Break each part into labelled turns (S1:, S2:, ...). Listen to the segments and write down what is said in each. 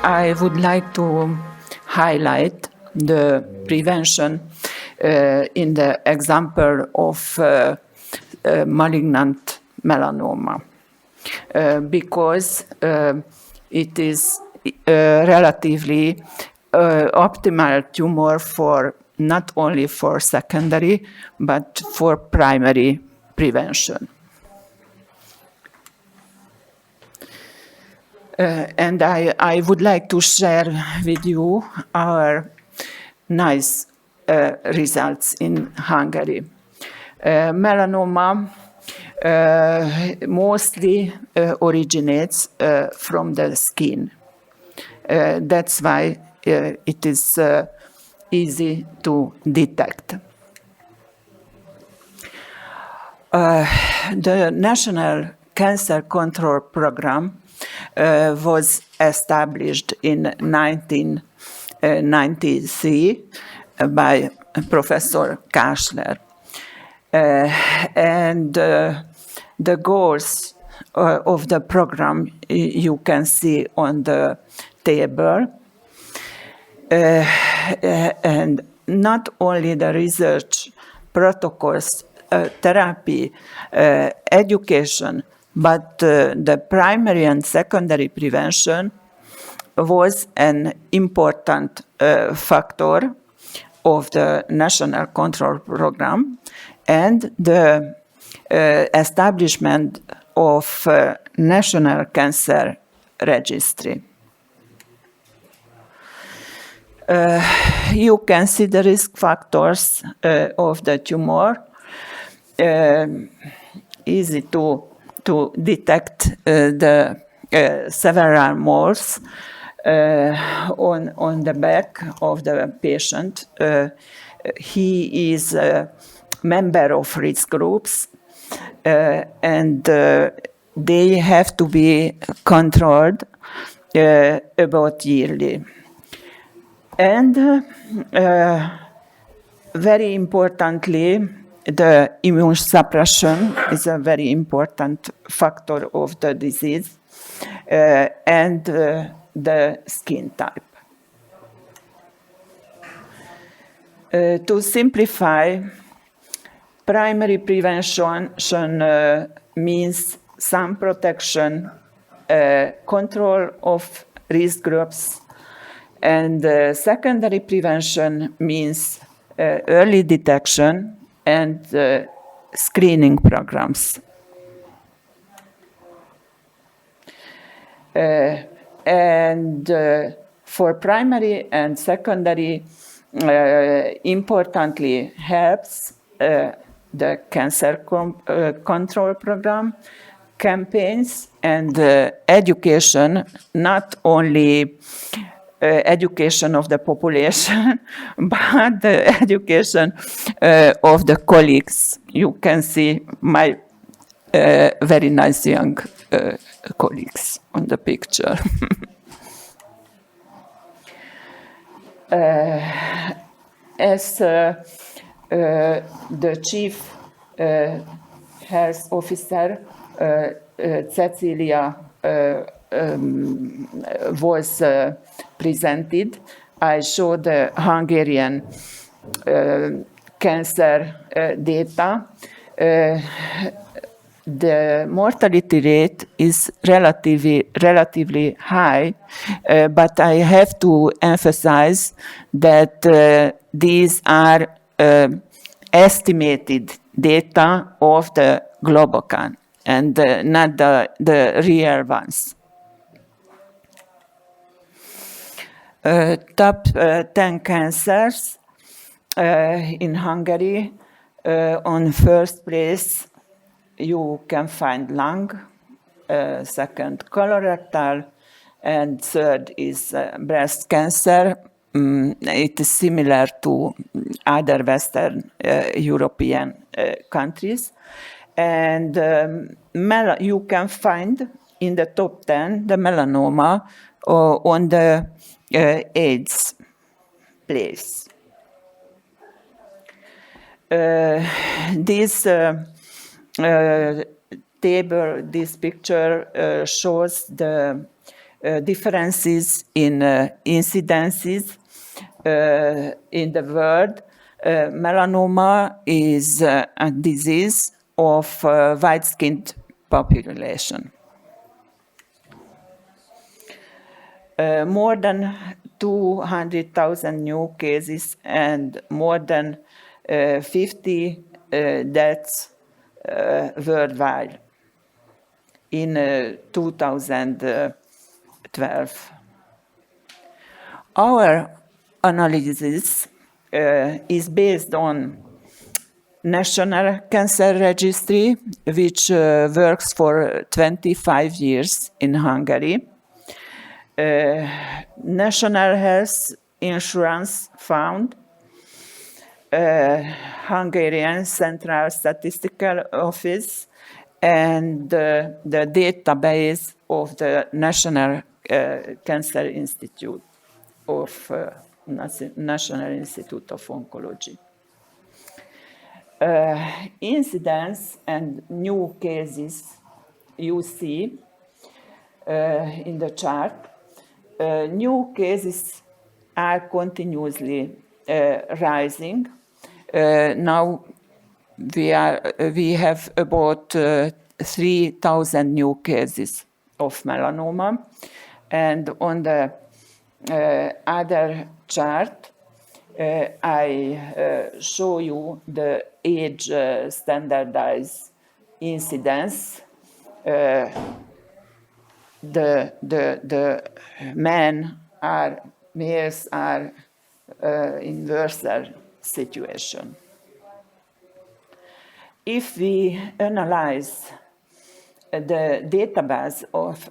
S1: I would like to highlight the prevention in the example of malignant melanoma because it is relatively optimal tumor for not only for secondary but for primary prevention. And I would like to share with you our nice results in Hungary. Melanoma mostly originates from the skin. That's why it is easy to detect. The National Cancer Control Program was established in 1993 by Professor Kásler. And the goals of the program you can see on the table. And not only the research, protocols, therapy, education, but the primary and secondary prevention was an important factor of the National Control Program and the establishment of National Cancer Registry. You can see the risk factors of the tumor. Easy to detect the several moles on the back of the patient. He is a member of risk groups and they have to be controlled about yearly. And very importantly, the immune suppression is a very important factor of the disease, and the skin type. To simplify, primary prevention means some protection, control of risk groups, and secondary prevention means early detection and screening programs. And for primary and secondary, importantly helps the cancer control program, campaigns, and education, not only education of the population, but the education of the colleagues. You can see my very nice young colleagues on the picture. As the chief health officer, Cecilia, was presented, I showed the Hungarian cancer data. The mortality rate is relatively high, but I have to emphasize that these are estimated data of the Globocan and not the real ones. Top 10 cancers in Hungary. On first place, you can find lung, second colorectal, and third is breast cancer. It is similar to other Western European countries. And you can find in the top 10 the melanoma on the 8th place. This table, this picture shows the differences in incidences in the world. Melanoma is a disease of white-skinned population. More than 200,000 new cases and more than 50 deaths worldwide in 2012. Our analysis is based on National Cancer Registry, which works for 25 years in Hungary. National Health Insurance Fund, Hungarian Central Statistical Office, and the database of the National Cancer Institute of National Institute of Oncology. Incidence and new cases you see in the chart. New cases are continuously rising. Now we have about 3,000 new cases of melanoma, and on the other chart I show you the age standardized incidence. The males are in worse situation. If we analyze the database of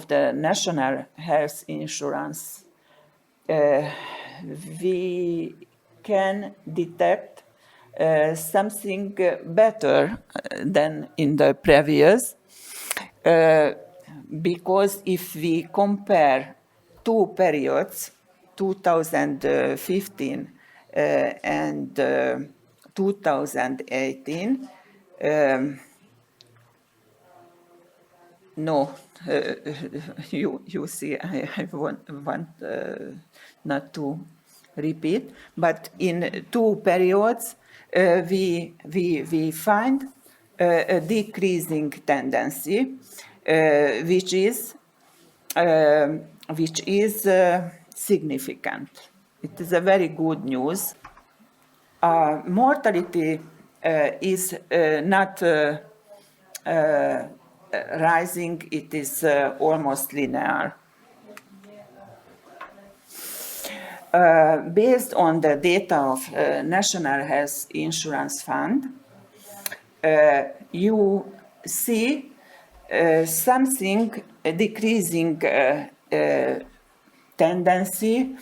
S1: the National Health Insurance, we can detect something better than in the previous, because if we compare two periods, 2015 and 2018, you see, I want not to repeat, but in two periods we find a decreasing tendency, which is significant. It is a very good news. Mortality is not rising, it is almost linear. Based on the data of National Health Insurance Fund, you see something decreasing tendency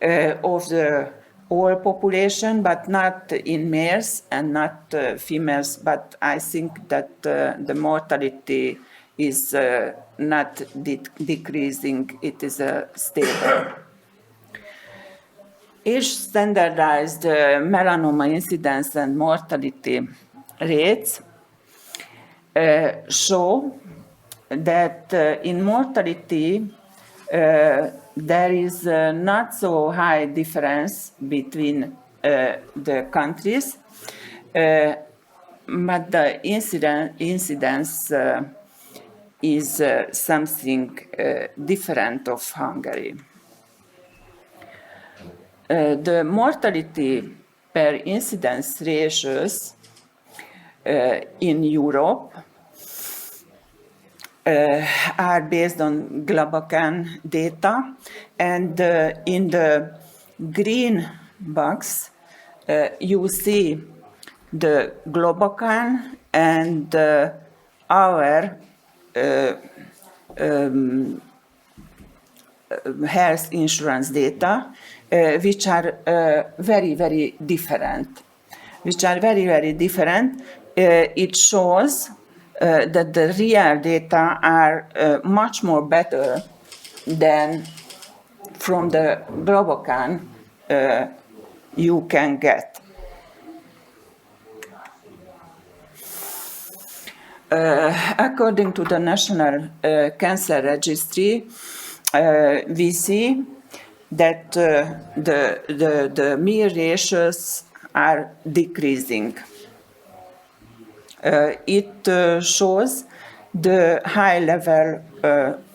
S1: of the whole population, but not in males and not females. But I think that the mortality is not decreasing, it is stable. Age standardized melanoma incidence and mortality rates show that in mortality there is not so high difference between the countries, but the incidence is something different of Hungary. The mortality per incidence ratios in Europe are based on Globocan data, and in the green box you see the Globocan and our health insurance data, which are very, very different. It shows that the real data are much more better than from the Globocan you can get. According to the National Cancer Registry, we see that the mean ratios are decreasing. It shows the high level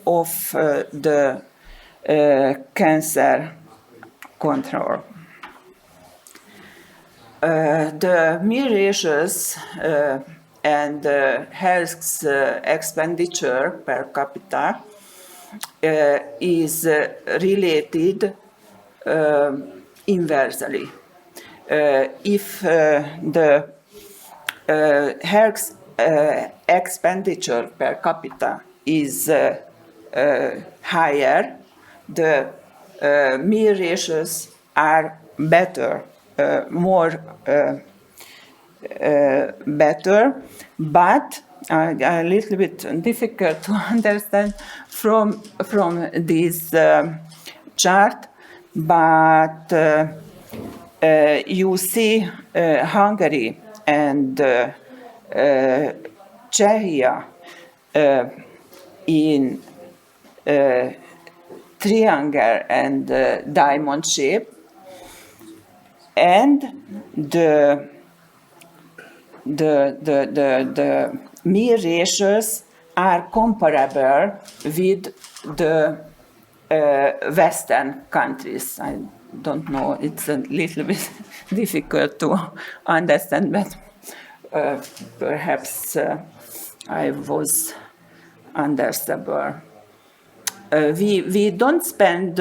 S1: of the cancer control. The mean ratios and health expenditure per capita is related inversely. If the health expenditure per capita is higher, the mean ratios are better, more better, but a little bit difficult to understand from this chart, but you see Hungary and Czechia in triangle and diamond shape, and the mean ratios are comparable with the Western countries. I don't know, it's a little bit difficult to understand, but perhaps I was understandable. We don't spend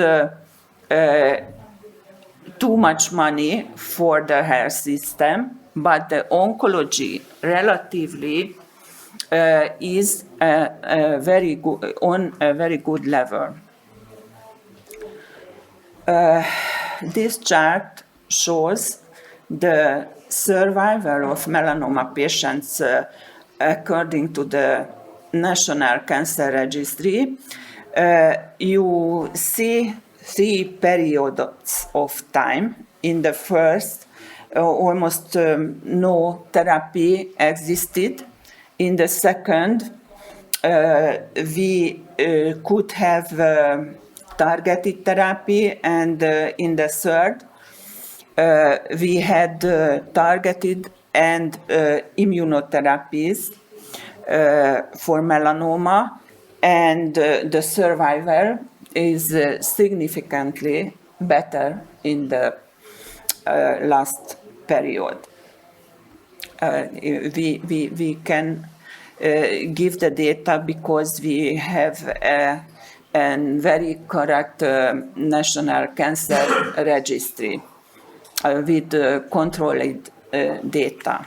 S1: too much money for the health system, but the oncology relatively is very good, on a very good level. This chart shows the survival of melanoma patients according to the National Cancer Registry. You see 3 periods of time. In the first, almost no therapy existed. In the second, we could have targeted therapy, and in the third, we had targeted and immunotherapies for melanoma, and the survival is significantly better in the last period. We can give the data because we have a very correct National Cancer Registry with controlled data.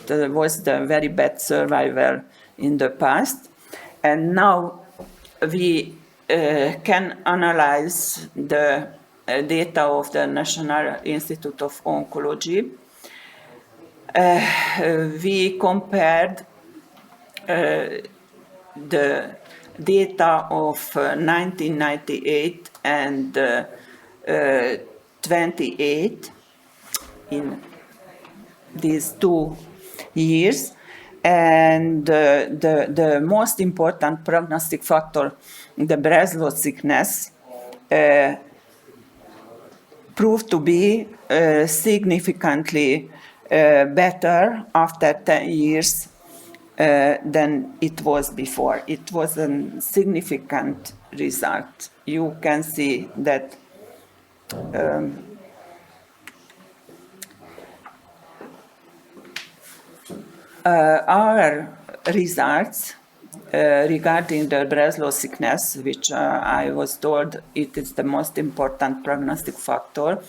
S1: There was the very bad survival in the past, and now we can analyze the data of the National Institute of Oncology. We compared the data of 1998 and 28 in these 2 years, and the most important prognostic factor, the Breslow thickness, proved to be significantly better after 10 years than it was before. It was a significant result. You can see that our results regarding the Breslow thickness, which I was told it is the most important prognostic factor,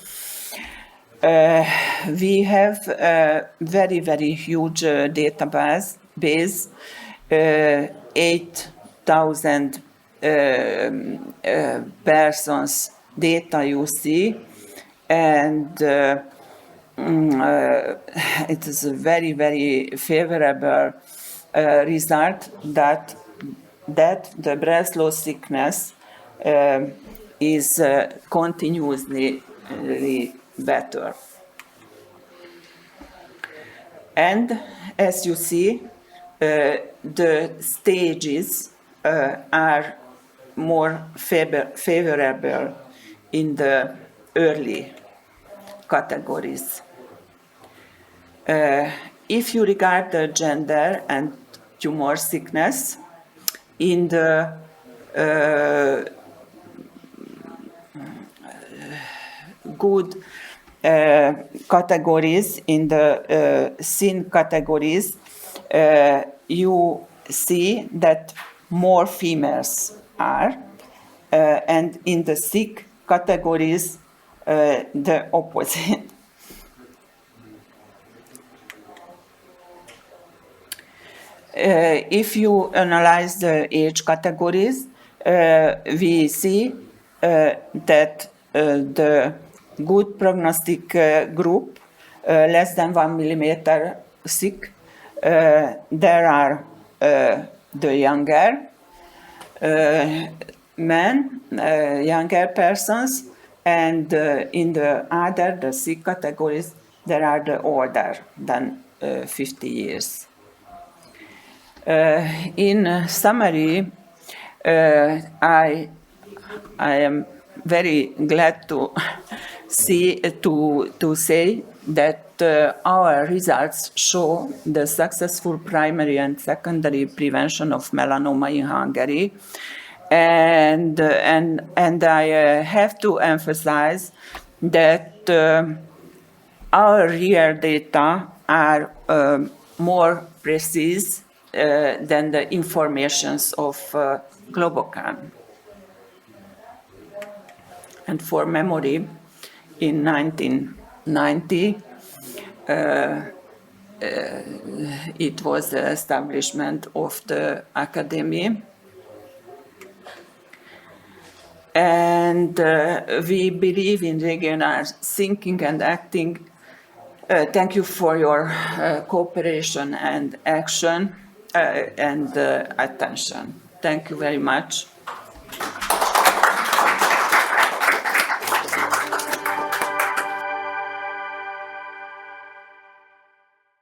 S1: we have a very, very huge database, 8,000 persons data you see, and it is a very, very favorable result that the Breslow thickness is continuously better. And as you see, the stages are more favorable in the early categories. If you regard the gender and tumor thickness in the good categories, in the thin categories, you see that more females are, and in the thick categories, the opposite. If you analyze the age categories, we see that the good prognostic group, less than 1 millimeter thick, there are the younger men, younger persons, and in the other, the thick categories, there are the older than 50 years. In summary, I am very glad to say that our results show the successful primary and secondary prevention of melanoma in Hungary, and I have to emphasize that our real data are more precise than the informations of Globocam. And for memory, in 1990, it was the establishment of the Academy. And we believe in regional thinking and acting. Thank you for your cooperation and action and attention. Thank you very much.